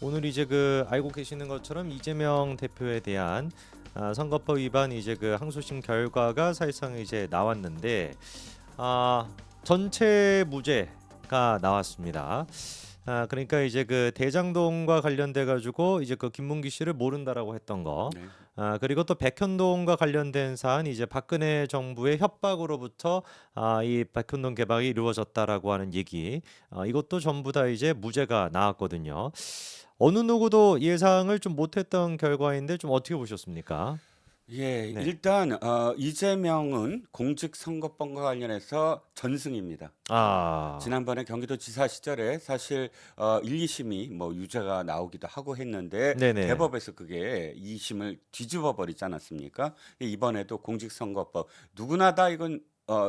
오늘 이제 그 알고 계시는 것처럼 이재명 대표에 대한 선거법 위반 이제 그 항소심 결과가 사실상 이제 나왔는데 아, 전체 무죄가 나왔습니다. 그러니까 이제 그 대장동과 관련돼 가지고 이제 그 김문기 씨를 모른다라고 했던 거. 네. 그리고 또 백현동과 관련된 사안 이제 박근혜 정부의 협박으로부터 이 백현동 개발이 이루어졌다라고 하는 얘기. 이것도 전부 다 이제 무죄가 나왔거든요. 어느 누구도 예상을 좀 못했던 결과인데 좀 어떻게 보셨습니까? 예, 네. 일단 이재명은 공직선거법과 관련해서 전승입니다. 아, 지난번에 경기도지사 시절에 사실 1, 2심이 뭐 유죄가 나오기도 하고 했는데 네네. 대법에서 그게 2심을 뒤집어 버리지 않았습니까? 이번에도 공직선거법 누구나 다 이건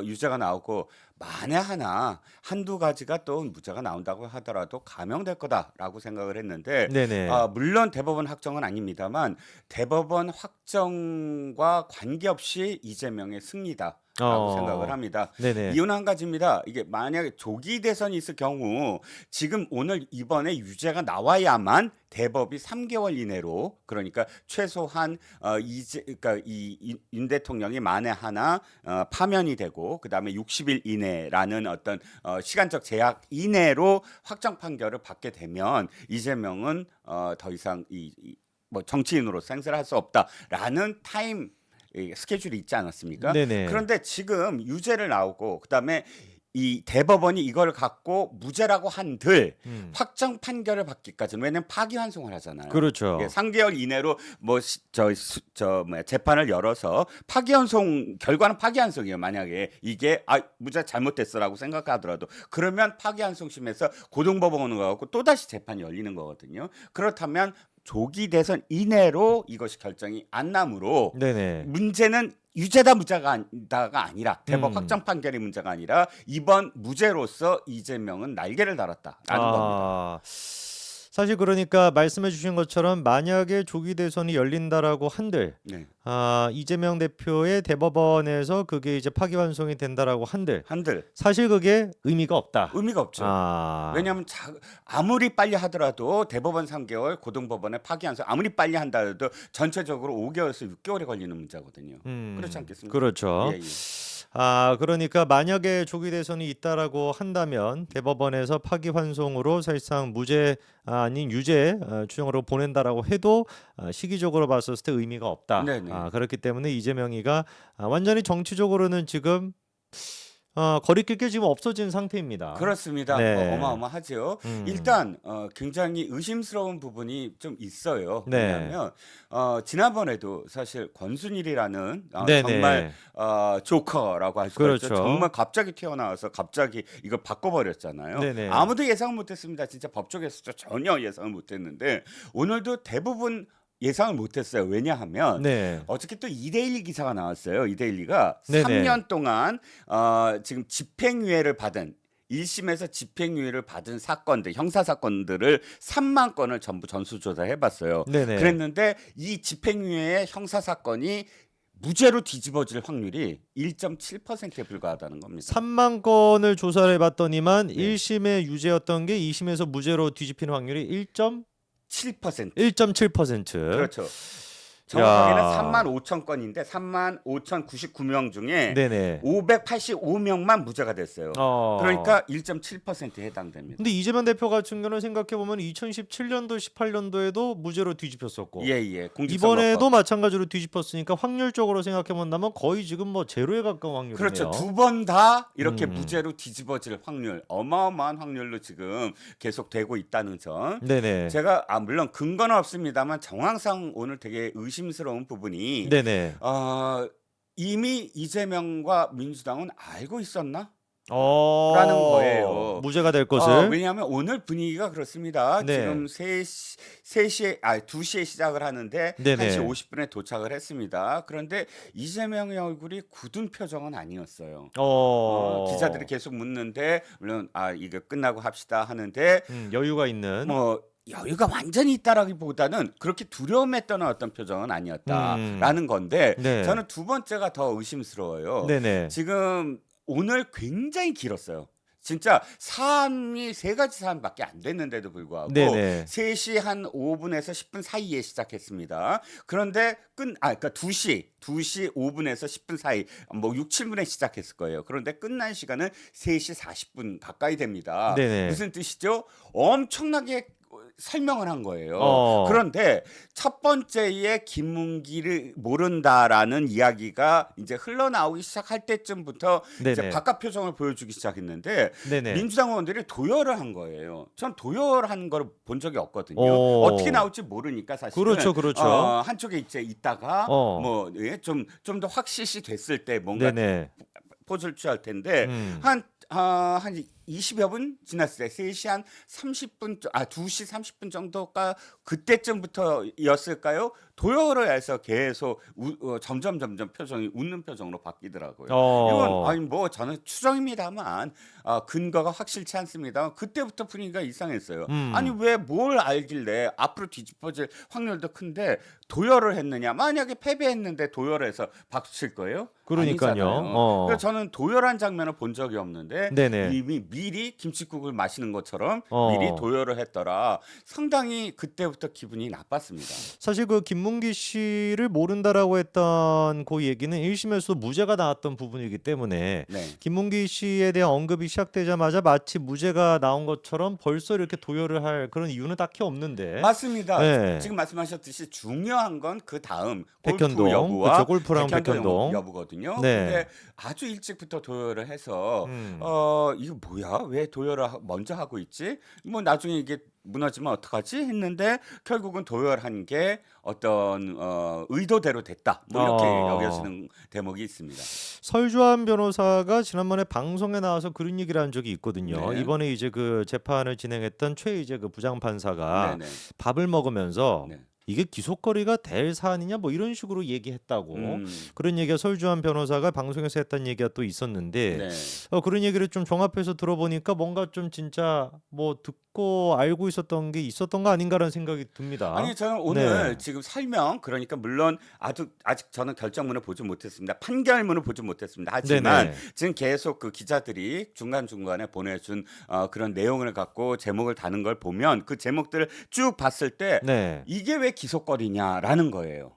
유죄가 나오고 만에 하나 한두 가지가 또 무죄가 나온다고 하더라도 감형될 거다라고 생각을 했는데 네네. 물론 대법원 확정은 아닙니다만 대법원 확정과 관계없이 이재명의 승리다라고 생각을 어, 합니다. 네네. 이유는 한 가지입니다. 이게 만약에 조기 대선이 있을 경우 지금 오늘 이번에 유죄가 나와야만 대법이 3개월 이내로 그러니까 최소한 그러니까 윤 대통령이 만에 하나 파면이 되고 그다음에 60일 이내라는 어떤 시간적 제약 이내로 확정 판결을 받게 되면 이재명은 더 이상 뭐 정치인으로 생사를 할 수 없다라는 타임 스케줄이 있지 않았습니까? 네네. 그런데 지금 유죄를 나오고 그다음에 이 대법원이 이걸 갖고 무죄라고 한들 확정 판결을 받기까지는 왜냐면 파기환송을 하잖아요. 그렇죠. 3개월 이내로 뭐 재판을 열어서 파기환송 결과는 파기환송이에요. 만약에 이게 무죄 잘못됐어라고 생각하더라도 그러면 파기환송심에서 고등법원으로 가고 또 다시 재판이 열리는 거거든요. 그렇다면 조기 대선 이내로 이것이 결정이 안 나므로 네네. 문제는 유죄다 무죄다가 아니라 대법 확정 판결의 문제가 아니라 이번 무죄로서 이재명은 날개를 달았다라는 겁니다. 사실 그러니까 말씀해 주신 것처럼 만약에 조기 대선이 열린다라고 한들 네. 이재명 대표의 대법원에서 그게 이제 파기환송이 된다라고 한들 한들 사실 그게 의미가 없다. 의미가 없죠. 아, 왜냐하면 아무리 빨리 하더라도 대법원 3개월, 고등법원에 파기환송 아무리 빨리 한다 해도 전체적으로 5개월에서 6개월이 걸리는 문제거든요. 그렇지 않겠습니까? 그렇죠. 예, 예. 그러니까 만약에 조기 대선이 있다라고 한다면 대법원에서 파기환송으로 사실상 무죄 아닌 유죄 추정으로 보낸다라고 해도 시기적으로 봤을 때 의미가 없다. 네네. 그렇기 때문에 이재명이가 완전히 정치적으로는 지금 거리낄 게 지금 없어진 상태입니다. 그렇습니다. 네. 어마어마하죠. 음. 일단 굉장히 의심스러운 부분이 좀 있어요. 네. 왜냐하면 지난번에도 사실 권순일이라는 네네. 정말 조커라고 할 수가 그렇죠. 있죠. 정말 갑자기 튀어나와서 갑자기 이걸 바꿔버렸잖아요. 네네. 아무도 예상을 못했습니다. 진짜 법조계에서 전혀 예상을 못했는데 오늘도 대부분 예상을 못했어요. 왜냐하면 네. 어저께 또 이데일리 기사가 나왔어요. 이데일리가 네네. 3년 동안 지금 집행유예를 받은 1심에서 집행유예를 받은 사건들, 형사 사건들을 3만 건을 전부 전수조사해 봤어요. 네네. 그랬는데 이 집행유예의 형사 사건이 무죄로 뒤집어질 확률이 1.7%에 불과하다는 겁니다. 3만 건을 조사를 해봤더니만 네. 1심에 유죄였던 게 2심에서 무죄로 뒤집히는 확률이 7%. 1.7%. 그렇죠. 정확하게는 야. 3만 5천 건인데 3만 5,099명 중에 네네. 585명만 무죄가 됐어요. 그러니까 1.7%에 해당됩니다. 근데 이재명 대표 같은 경우는 생각해 보면 2017년도, 18년도에도 무죄로 뒤집혔었고 예. 이번에도 마찬가지로 뒤집혔으니까 확률적으로 생각해 본다면 거의 지금 뭐 제로에 가까운 확률이네요. 그렇죠. 두 번 다 이렇게 무죄로 뒤집어질 확률, 어마어마한 확률로 지금 계속되고 있다는 점. 네네. 제가 물론 근거는 없습니다만 정황상 오늘 되게 의심스러운 부분이 네네. 이미 이재명과 민주당은 알고 있었나? 어. 라는 거예요. 무죄가 될 것을. 왜냐하면 오늘 분위기가 그렇습니다. 네. 지금 2시에 시작을 하는데 네네. 1시 50분에 도착을 했습니다. 그런데 이재명의 얼굴이 굳은 표정은 아니었어요. 기자들이 계속 묻는데 물론 이거 끝나고 합시다 하는데 여유가 있는. 뭐 여유가 완전히 있다라기보다는 그렇게 두려움에 떠는 어떤 표정은 아니었다라는 건데 네. 저는 두 번째가 더 의심스러워요. 네네. 지금 오늘 굉장히 길었어요. 진짜 사안이 세 가지 사안밖에 안 됐는데도 불구하고 네네. 3시 한 5분에서 10분 사이에 시작했습니다. 그런데 그러니까 2시 5분에서 10분 사이 뭐 6, 7분에 시작했을 거예요. 그런데 끝난 시간은 3시 40분 가까이 됩니다. 네네. 무슨 뜻이죠? 엄청나게 설명을 한 거예요. 어. 그런데 첫 번째에 김문기를 모른다라는 이야기가 이제 흘러나오기 시작할 때쯤부터 이제 네네. 바깥 표정을 보여주기 시작했는데 네네. 민주당 의원들이 도열을 한 거예요. 전 도열한 걸 본 적이 없거든요. 오. 어떻게 나올지 모르니까 사실은 그렇죠, 그렇죠. 한쪽에 이제 있다가 어. 뭐 좀 더 확실시 됐을 때 뭔가 네네. 포즈를 취할 텐데 음. 한 20여 분 지났을 때 3시 한 30분 2시 30분 정도가 그때쯤부터였을까요? 도열을 해서 계속 점점 표정이 웃는 표정으로 바뀌더라고요. 이건 아니 뭐 저는 추정입니다만 근거가 확실치 않습니다. 그때부터 분위기가 이상했어요. 아니 왜 뭘 알길래 앞으로 뒤집어질 확률도 큰데 도열을 했느냐? 만약에 패배했는데 도열해서 박수 칠 거예요? 그러니까요. 아니잖아요. 그래서 저는 도열한 장면을 본 적이 없는데 네네. 이미 미리 김칫국을 마시는 것처럼 어. 미리 도열을 했더라. 상당히 그때부터 기분이 나빴습니다. 사실 그 김문기 씨를 모른다라고 했던 그 얘기는 1심에서 무죄가 나왔던 부분이기 때문에 네. 김문기 씨에 대한 언급이 시작되자마자 마치 무죄가 나온 것처럼 벌써 이렇게 도열을 할 그런 이유는 딱히 없는데. 맞습니다. 네. 지금 말씀하셨듯이 중요한 건 그 다음 골프 백현동, 여부와 그쵸, 골프랑 백현동. 여부거든요. 네. 근데 아주 일찍부터 도열을 해서 이거 뭐야? 왜 도열을 먼저 하고 있지? 뭐 나중에 이게 무너지면 어떡하지? 했는데 결국은 도열한 게 어떤 의도대로 됐다. 뭐 이렇게 여겨지는 대목이 있습니다. 설주환 변호사가 지난번에 방송에 나와서 그런 얘기를 한 적이 있거든요. 네. 이번에 이제 그 재판을 진행했던 최이제 그 부장판사가 네네. 밥을 먹으면서 네. 이게 기소거리가 될 사안이냐 뭐 이런 식으로 얘기했다고. 그런 얘기가 설주환 변호사가 방송에서 했던 얘기가 또 있었는데 네. 그런 얘기를 좀 종합해서 들어보니까 뭔가 좀 진짜 뭐 듣고 알고 있었던 게 있었던 거 아닌가라는 생각이 듭니다. 아니 저는 오늘 네. 지금 설명 그러니까 물론 아직 저는 결정문을 보지 못했습니다. 판결문을 보지 못했습니다. 하지만 네네. 지금 계속 그 기자들이 중간중간에 보내준 그런 내용을 갖고 제목을 다는 걸 보면 그 제목들을 쭉 봤을 때 네. 이게 왜 기소거리냐라는 거예요.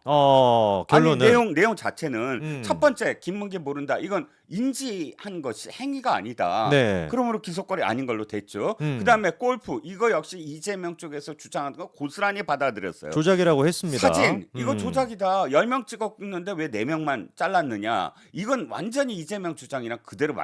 결론은 아니 내용 자체는 첫 번째 김문기 모른다. 이건 인지한 것이 행위가 아니다. 네. 그러므로 기소거리 아닌 걸로 됐죠. 음. 그다음에 골프 이거 역시 이재명 쪽에서 주장하는 거 고스란히 받아들였어요. 조작이라고 했습니다. 사진 이거 조작이다. 10명 찍었는데 왜 4명만 잘랐느냐. 이건 완전히 이재명 주장이랑 그대로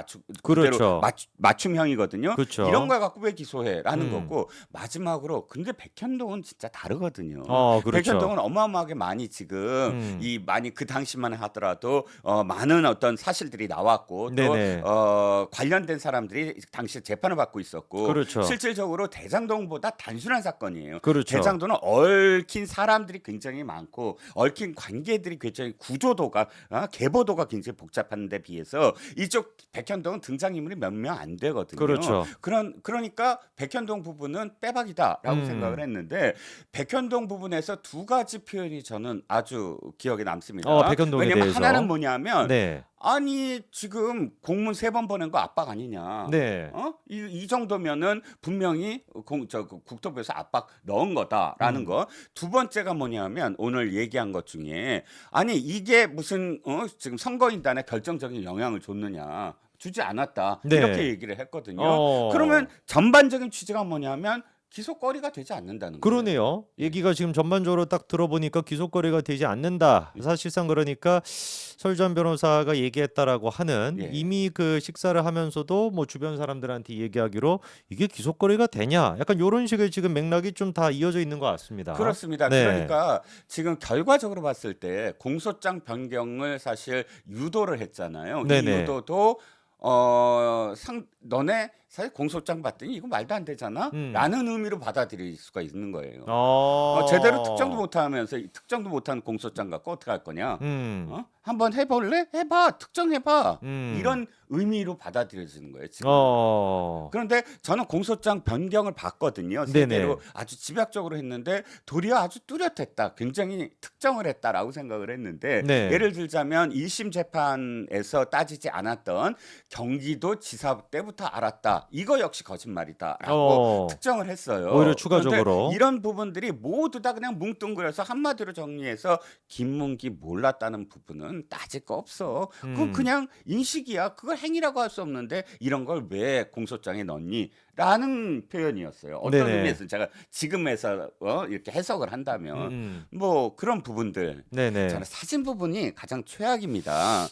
그렇죠. 맞춤형이거든요. 그렇죠. 이런 걸 갖고 왜 기소해라는 거고 마지막으로 근데 백현동은 진짜 다르거든요. 그렇죠. 백현동은 어마어마하게 많이 지금 많이 그 당시만 하더라도 많은 어떤 사실들이 나왔고 네네. 또 관련된 사람들이 당시 재판을 받고 있었고 그렇죠. 실질적으로 대장동보다 단순한 사건이에요. 그렇죠. 대장동은 얽힌 사람들이 굉장히 많고 얽힌 관계들이 굉장히 구조도가 계보도가 굉장히 복잡한 데 비해서 이쪽 백현동은 등장인물이 몇 명 안 되거든요. 그렇죠. 그러니까 백현동 부분은 빼박이다라고 생각을 했는데 백현동 부분에서 두 가지 표현이 저는 아주 기억에 남습니다. 백현동에 왜냐면 대해서. 하나는 뭐냐면 네. 아니 지금 공문 3번 보낸 거 압박 아니냐? 네. 이 정도면은 분명히 국토부에서 압박 넣은 거다라는 거. 두 번째가 뭐냐면 오늘 얘기한 것 중에 아니 이게 무슨 지금 선거인단에 결정적인 영향을 줬느냐? 주지 않았다. 네. 이렇게 얘기를 했거든요. 그러면 전반적인 취지가 뭐냐면 기소거리가 되지 않는다는 거예요. 그러네요. 얘기가 지금 전반적으로 딱 들어보니까 기소거리가 되지 않는다. 사실상 그러니까 설주환 변호사가 얘기했다라고 하는 예. 이미 그 식사를 하면서도 뭐 주변 사람들한테 얘기하기로 이게 기소거리가 되냐? 약간 이런 식의 지금 맥락이 좀 다 이어져 있는 것 같습니다. 그렇습니다. 네. 그러니까 지금 결과적으로 봤을 때 공소장 변경을 사실 유도를 했잖아요. 이 네네. 유도도 너네 사실 공소장 봤더니 이거 말도 안 되잖아? 라는 의미로 받아들일 수가 있는 거예요. 제대로 특정도 못하면서 특정도 못한 공소장 갖고 어떻게 할 거냐? 한번 해볼래? 해봐. 특정해봐. 이런 의미로 받아들여지는 거예요. 지금. 그런데 저는 공소장 변경을 봤거든요. 세대로 아주 집약적으로 했는데 도리어 아주 뚜렷했다. 굉장히 특정을 했다라고 생각을 했는데 예를 들자면 1심 재판에서 따지지 않았던 경기도 지사 때부터 때부터 알았다. 이거 역시 거짓말이다라고 어. 특정을 했어요. 오히려 추가적으로. 그런데 이런 부분들이 모두 다 그냥 뭉뚱그려서 한마디로 정리해서 김문기 몰랐다는 부분은 따질 거 없어. 그건 그냥 인식이야. 그걸 행위라고 할 수 없는데 이런 걸 왜 공소장에 넣니? 라는 표현이었어요. 어떤 네네. 의미에서 제가 지금에서 이렇게 해석을 한다면 음. 뭐 그런 부분들. 네네. 저는 사진 부분이 가장 최악입니다.